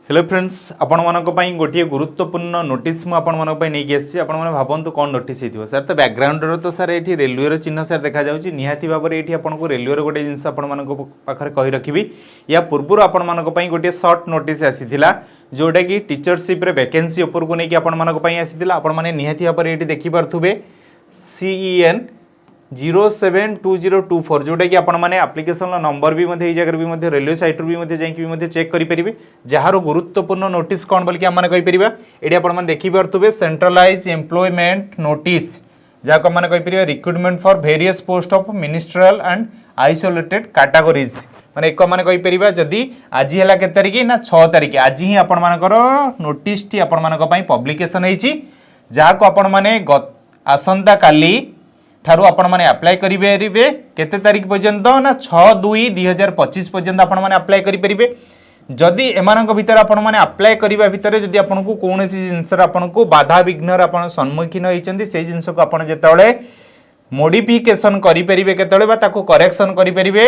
Hello friends आपण मानक पई गोटे गुरुत्वपूर्ण नोटिस मु आपण मानक पई नेकी आसी आपण माने भाबंतु कोन नोटिस हेतिबो सर तो बैकग्राउंड रो तो सर एठी रेलवे रो चिन्ह सर देखा जाउची निहाती भाबरे एठी आपण को रेलवे रो गोटे जिंस आपण मानक पाखरे कहि रखिबी या पूर्वरु आपण मानक पई गोटे शॉर्ट नोटिस आसीथिला जोटा कि टीचरशिप रे वैकेंसी ऊपर को नेकी आपण मानक पई आसीथिला आपण माने निहाती भाबरे एठी देखि पारथुबे CEN 072024 जोटा कि आपण माने एप्लिकेशन नंबर भी मध्य जगह भी रेलवे साइट भी मध्य जाई भी चेक करि परिबे जहार गुरुत्वपूर्ण नोटिस कोन बोल कि हम माने कहि परिबा एडी आपण माने देखि पारथुबे सेंट्रलाइज एम्प्लॉयमेंट नोटिस जाको हम माने कहि परिबा recruitment for various post of ministerial and isolated categories माने एक माने कहि परिबा जदी आज हला के तारिख ना 6 तारिख आज ही आपण मानकर नोटिस टी आपण मानक पई पब्लिकेशन हेची जाको आपण माने आसंता काली ठारू आपण माने अप्लाई करि परिबे केते तारिख पर्यंत ना 6/2/2025 पर्यंत आपण माने अप्लाई करि परिबे जदि एमानक भीतर आपण माने अप्लाई करिबा भीतर जदि आपण को कोनोसी जिंसर आपण को बाधा विघ्नर आपण सम्मुखीन होइचंदी से जिंस को आपण जेतळे मॉडिफिकेशन करि परिबे केतळे बा ताको करेक्शन करि परिबे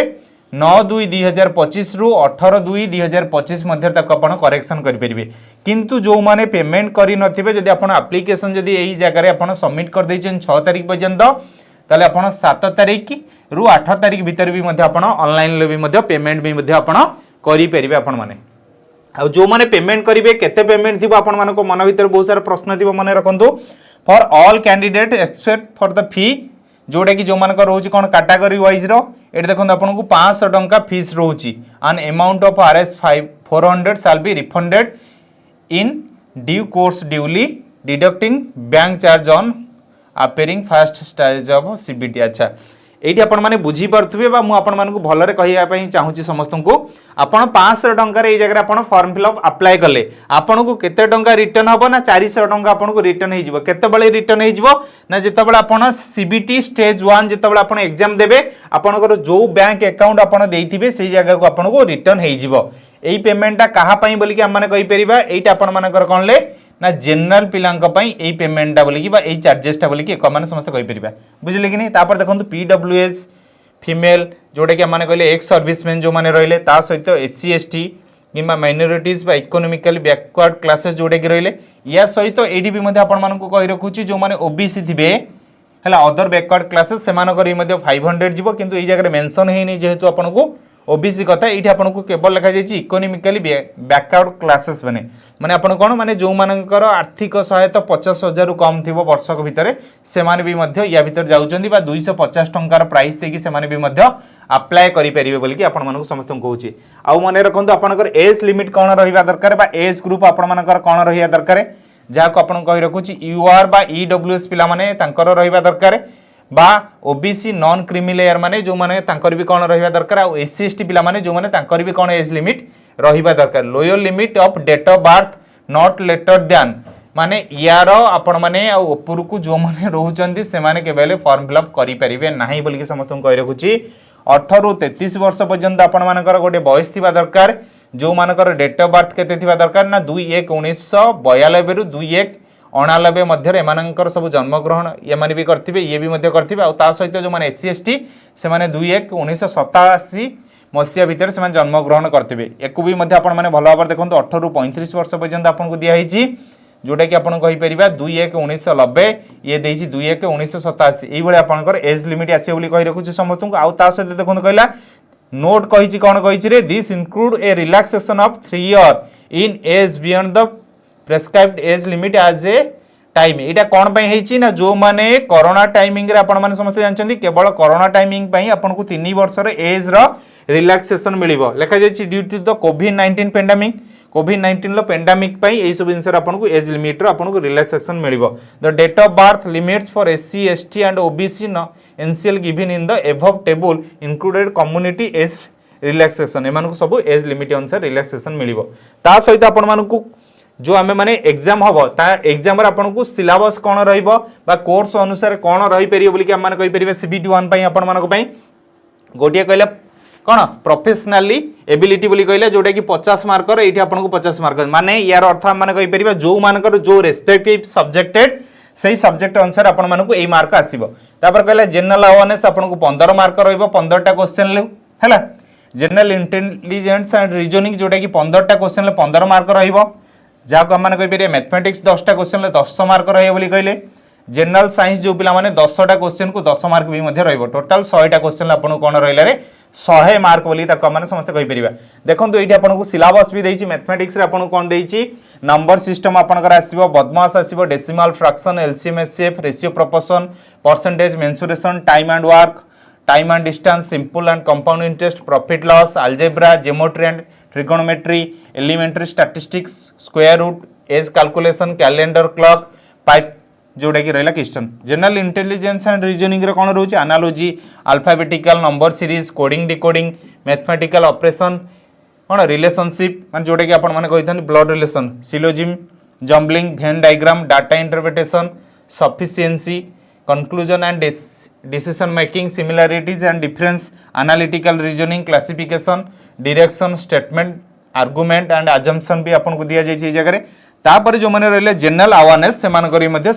9/2/2025 रु 18/2/2025 मध्ये तक आपण करेक्शन करि परिबे किंतु जो माने पेमेंट करि नथिबे जदि आपण एप्लिकेशन जदि एही जगह रे आपण सबमिट कर दैछन 6 तारिख पर्यंत ताले आपण 7 तारिख रु 8 तारिख भीतर भी मध्ये आपण ऑनलाइन ले भी मध्ये पेमेंट भी मध्ये आपण करि परिबे आपण माने आ जो माने पेमेंट करिवे केते पेमेंट थिबो आपण मानको मन भीतर बहुत सारा प्रश्न थिबो माने रखंतु for all candidate except for the fee जोटा कि जो मानक रोची कोन कैटेगरी वाइज रो एट देखंतु आपन को 500 टंका फीस रोची an amount of RS 400 shall be refunded in due course duly deducting bank charge on appearing first stage of CBT अच्छा एठी आपण माने बुझी परथुबे बा मु आपण मानकु भलरे कहिया पई चाहूची समस्तंकु आपण 500 टंका रे ए जगह आपण फॉर्म फिल अप अप्लाई करले आपण को केते टंका रिटर्न हबो ना 400 टंका आपण को रिटर्न हे जिवो केते बळे रिटर्न हे जिवो ना जेते बळे आपण CBT स्टेज 1 जेते बळे आपण एग्जाम देबे आपण को जो बैंक अकाउंट आपण देइथिबे सेही जगह को आपण को रिटर्न हे जिवो एई पेमेंटटा कहा पई बोली कि हम माने कहि परिबा एइटा आपण मानकर कोनले ना जनरल पिलांक पई एई पेमेंटटा बोली कि बा एई चार्जेसटा बोली कि एक माने समस्त कहि परिबा बुझले कि नै तापर देखंतु PWS फीमेल जोटा कि माने कहले एक्स सर्विसमैन जो माने रहले ता सहित SC ST किंबा माइनॉरिटीज बा इकोनॉमिकली बैकवर्ड क्लासेस जोटे कि रहले या सहित एडी भी मध्ये आपण मानकु कहि रखुची जो माने OBC थिबे हला अदर बैकवर्ड क्लासेस से मानकर ई मध्ये 500 जिवो किंतु एई जगह मेंशन हेनी जेहेतु आपनको OBC कथा एठी आपनको केवल लिखा जायछि इकोनॉमिकली बैकवर्ड क्लासेस माने आपण कोन माने जो मानकर आर्थिक सहायता 50,000 रु कम थिबो वर्षक भितरे से माने भी मध्य या भीतर जाउचंदी बा 250 टंकार प्राइस देकी से माने भी मध्य अप्लाई करि परिबे बोली कि आपण मानक समस्त कहूची आ माने रखंतु आपनकर एज लिमिट कोन रहिबा दरकार बा एज ग्रुप आपण मानकर कोन रहिया दरकार जाको आपण कहि रखुची UR बा EWS पिला माने तांकर रहिबा दरकार बा OBC नॉन क्रीमी लेयर माने जो माने तांकर भी कोन रहिबा दरकार आ SC ST पिला माने जो माने तांकर भी कोन एज लिमिट रहिबा दरकार lower limit of date of birth not later than माने यार आपण माने आ ऊपर को जो माने रहउचंदी से माने केबेले फॉर्म फिल अप करि परिबे नाही बोली कि समस्त कहि रखुची 18 रु 33 वर्ष पर्यंत आपण मानकर गोटे बयस थिबा दरकार जो मानकर डेट ऑफ बर्थ केते थिबा दरकार ना 2/1/1992 रु 2/1/89 मध्य एमानकर सब जन्मग्रहण ये माने भी करथिबे ये भी मध्य करथिबे आ ता सहित जो माने SC ST से माने 2/1/1987 मसिया भीतर से माने जन्मग्रहण करथिबे एको भी मध्य आपण माने भलो भाबर देखंतु 18 रु 35 वर्ष पर्यंत आपण को दिया हिची जोटा कि आपण कहि परिबा 2/1/1990 ये देछि 2/1/1987 एई बळे आपनकर एज लिमिट आसी बोली कहि रखुची समस्त को आ ता सहित देखंतु कहला नोट कहिची कोन कहिची रे this include a relaxation of 3 year in age beyond the prescribed age limit as a time एटा कोन पई हेची ना जो माने कोरोना टाइमिंग रे आपण माने समस्त जानचंदी केवल कोरोना टाइमिंग पई आपण को 3 वर्ष रे एज रो रिलैक्सेशन मिलिबो लेखा जायछि due to the covid pandemic covid low pandemic पई एई सब इनसर आपण को एज लिमिट रो आपण को रिलैक्सेशन मिलिबो the date of birth limits for SC ST and OBC no NCL given in the above table included community age relaxation एमान को सब एज लिमिट अनुसार रिलैक्सेशन मिलिबो ता सहित आपण मान को जो आमे माने एग्जाम हबो ता एग्जाम रे आपण को सिलेबस कोन रहइबो बा कोर्स अनुसार कोन रहि परिबो बोली कि हम माने कहि परिबे CBT 1 पई आपण मानको पई गोटिया कहले कोन प्रोफेशनली एबिलिटी बोली कहले जोटा कि 50 मार्क रे एठी आपण को 50 मार्क माने यार अर्थ हम माने कहि परिबा जो मानकर जो रेस्पेक्टिव सब्जेक्टेड सही सब्जेक्ट अनुसार आपण मानको एई मार्क आसीबो तापर कहले जनरल अवेयरनेस आपण को 15 मार्क रहइबो 15 टा क्वेश्चन ले हला जनरल इंटेलिजेंस एंड रीजनिंग जोटा कि 15टा क्वेश्चन 15 मार्क रहिबो जहाँ आम मैंने मैथमेटिक्स 10टा क्वेश्चन 10 मार्क रही कहले जनरल साइंस जो पिला माने 10टा क्वेश्चन को 10 मार्क भी रहिबो टोटल 100टा क्वेश्चन आपन कोन रहिला रे 100 मार्क बोली ताको माने समस्त कहि परिबा देखंतु एठी आपन को सिलेबस भी देछि मैथमेटिक्स रे आपन कोन देछि नंबर सिस्टम आपनकर आसीबो बदमाश आसीबो decimal fraction LCM HCF ratio proportion percentage mensuration time and work time and distance simple and compound interest profit loss algebra geometry and trigonometry elementary statistics square root age calculation calendar clock pipe जोटा कि रहा question general intelligence and reasoning रे कौन रोचे analogy alphabetical number series coding decoding mathematical operation कौन relationship मान जोटा कि आपण माने कहिथानी blood relation syllogism jumbling Venn diagram data interpretation sufficiency conclusion and decision making similarities and difference analytical reasoning classification direction statement argument and assumption भी आपन को दिया जाय छै जगह रे तापर जो मैंने रहिले जनरल अवेयरनेस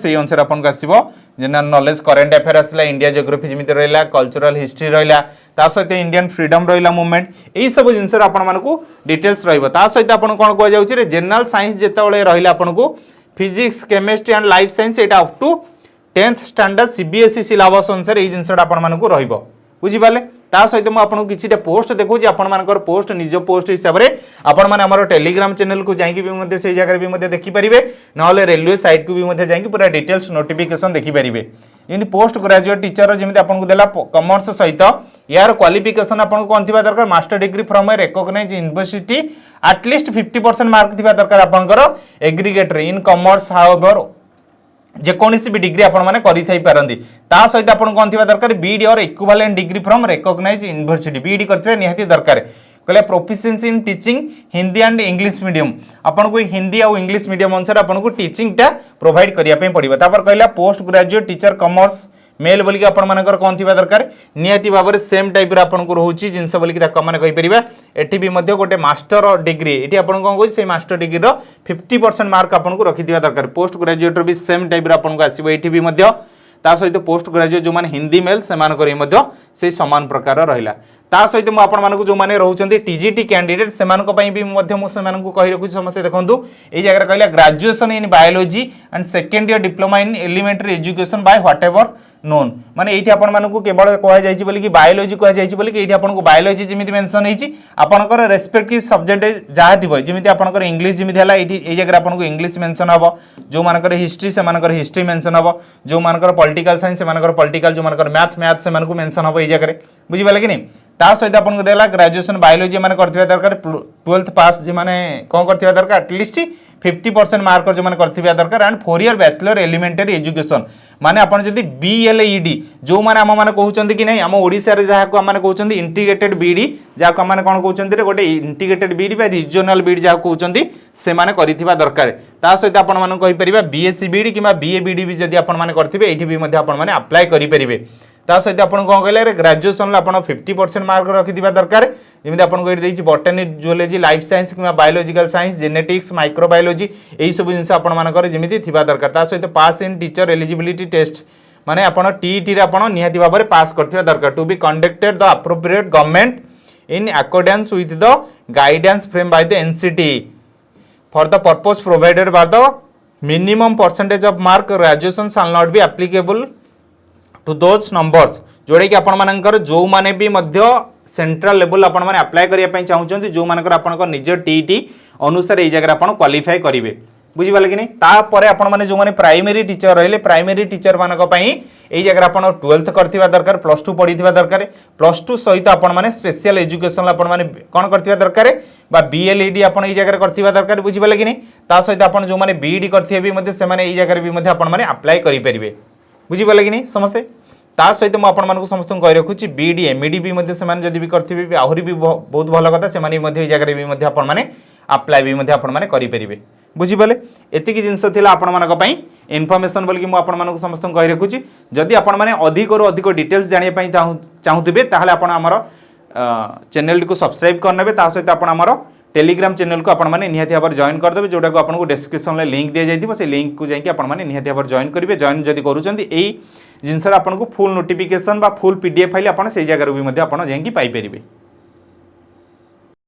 से अनुसार आपन को आसीबो जनरल नॉलेज करेंट अफेयर आसला इंडिया जियोग्राफी जमिति रहिला कल्चरल हिस्ट्री रहिला ता सहित इंडियन फ्रीडम रहिला मूवमेंट एई सब जिंस आपन मानकू डिटेल्स रहइबो ता सहित आपन कोन को जाउची रे जनरल साइंस जेतेबेले रहिला आपन को physics chemistry and life science एटा up to 10th standard CBSE syllabus अनुसार एई जिंस आपन मानकू रहिबो बुझी पाले ता सहित मु आपन को किछिटा पोस्ट देखौची आपन मानकर पोस्ट निज पोस्ट हिसाब रे आपन माने हमर टेलीग्राम चैनल को जाई कि भी मध्ये से जगह भी मध्ये देखि परिबे नहले रेलवे साइट को भी मध्ये जाई कि पूरा डिटेल्स नोटिफिकेशन देखि परिबे इनि पोस्ट ग्रेजुएट टीचर जेमिति आपन को देला कॉमर्स सहित यार क्वालिफिकेशन आपन को कोन थिबा दरकार master degree from a recognised university at least 50% mark थिबा दरकार आपनकर एग्रीगेट इन कॉमर्स हाउएवर जेकोसी भी डिग्री आपण माने करि थाई पारंदी ता सहित आपण कोन थिबा दरकार बीडी और equivalent degree from recognised university बीडी करथिबा निहाती दरकार कहले proficiency in teaching Hindi and English medium आपण को हिंदी और इंग्लिश मीडियम अनुसार आपण को टीचिंग टा प्रोवाइड करिया पे पड़िबा तापर कहला post graduate teacher commerce mail बोली कि आपण मानकर कोन थिबा दरकार निहाती भाबरे सेम टाइप रे आपण को रहउची जिंस बोली कि ताको माने कहि परिबा एठी भी मध्ये गोटे मास्टर डिग्री एठी आपण कोन कहै से मास्टर डिग्री रो 50% मार्क आपण को रखि दिबा दरकार पोस्ट ग्रेजुएट रो भी सेम टाइप रे आपण को आसीबो एठी भी मध्ये ता सहित पोस्ट ग्रेजुएट जो माने हिंदी मेल से मानकर मध्ये से समान प्रकार रहिला ता सहित मु आपण मानकु जो माने रहउचंती टीजीटी कैंडिडेट से मानको पई भी मध्ये मु से मानकु कहि रखु समस्त देखंतु एई जगह कहला graduation in biology and second year diploma in elementary education by whatever known माने एठी आपण मानकु केवल कहै जायछि बोली कि बायोलॉजी कहै जायछि बोली कि एठी आपण को बायोलॉजी जेमिति मेंशन हेछि आपनकर रेस्पेक्टिव सब्जेक्ट जहा दिबो जेमिति आपनकर इंग्लिश जेमिति हला एठी एई जगह आपण को इंग्लिश मेंशन हबो जो मानकर हिस्ट्री से मानकर हिस्ट्री मेंशन हबो जो मानकर पॉलिटिकल साइंस से मानकर पॉलिटिकल जो मानकर मैथ से मानकु मेंशन हबो एई जगह रे बुझि पाले कि नै ता सहित आपन को देला ग्रेजुएशन बायोलॉजी माने करथिबा दरकार 12th पास जे माने कोन करथिबा दरकार एटलीस्ट 50% मार्क जो माने करथिबा दरकार and 4 year bachelor elementary education माने आपन जदी बीएलईडी जो माने हम माने कहउचंदी कि नै हम ओडिसा रे जहा को माने कहउचंदी इंटीग्रेटेड बीडी जहा को माने कोन कहउचंदी रे गोटे इंटीग्रेटेड बीडी बा रीजनल बीडी जहा कहउचंदी से माने करथिबा दरकार ता सहित आपन माने कहि परिबा बीएससी बीडी किबा बीए बीडी भी जदी आपन माने करथिबे एठी भी मध्ये आपन माने अप्लाई करि परिबे ता सहित आपन कोन कहले रे ग्रेजुएशन ला आपन 50% मार्क रखि दिबा दरकार जेमिति आपन को एठी देछि बॉटनी जूलॉजी लाइफ साइंस किबा बायोलॉजिकल साइंस जेनेटिक्स माइक्रोबायोलॉजी एई सब जिंस आपन मानकर जेमिति थिबा दरकार ता सहित pass in teacher eligibility test माने आपन टीईटी रे आपन निहाती भाबरे पास करथिबा दरकार to be conducted the appropriate government in accordance with the guidance frame by the NCT for the purpose provided by the minimum percentage of mark graduation shall not be applicable to those numbers जोड़े कि आपण मानकर जो माने भी मध्य central level आपण माने apply करिया पई चाहुचंती जो मानकर आपण को निज टीईटी अनुसार एई जगह आपण क्वालिफाई करिवे बुझी पाले कि नहीं तापर आपण माने जो माने प्राइमरी टीचर रहले प्राइमरी टीचर मानक पई एई जगह आपण 12th करथिबा दरकार +2 पढिथिबा दरकार +2 सहित आपण माने स्पेशल एजुकेशन आपण माने कोन करथिबा दरकार बा बीएलईडी आपण एई जगह करथिबा दरकार बुझी पाले कि नहीं ता सहित आपण जो माने बीईडी करथिबे भी मध्ये से माने एई जगह भी मध्ये आपण माने अप्लाई करि परिबे बुझी पाले कि नहीं समझते ता सहित मु आपण मानकु समस्त कहि रखुची बीडी एमईडी भी मध्ये से माने जदी भी करथिबे भी आहुरी भी बहुत भलो कथा से माने मध्ये एई जगह भी मध्ये आपण माने अप्लाई भी मध्ये आपण माने करि परिबे बुझी पाले एतिकी जिंस थिला आपण मानक पई इन्फॉर्मेशन बोल कि मु आपण मानकु समस्त कहि रखुची जदी आपण माने अधिक रो अधिक डिटेल्स जानिया पई चाहुथिबे ताहले आपण हमर चैनल को सब्सक्राइब करनेबे ता सहित आपण हमर टेलीग्राम चैनल को आपण माने निहाती भाव जॉइन कर देबे जोटा को आपण को डिस्क्रिप्शन ले लिंक दिया जाइथिबो से लिंक को जाई कि आपण माने निहाती भाव जॉइन करिवे जॉइन जदी करूचंती एई जिंसर आपण को फुल नोटिफिकेशन बा फुल पीडीएफ फाइल आपण से जगह भी मध्ये आपण जाई कि पाई परिबे।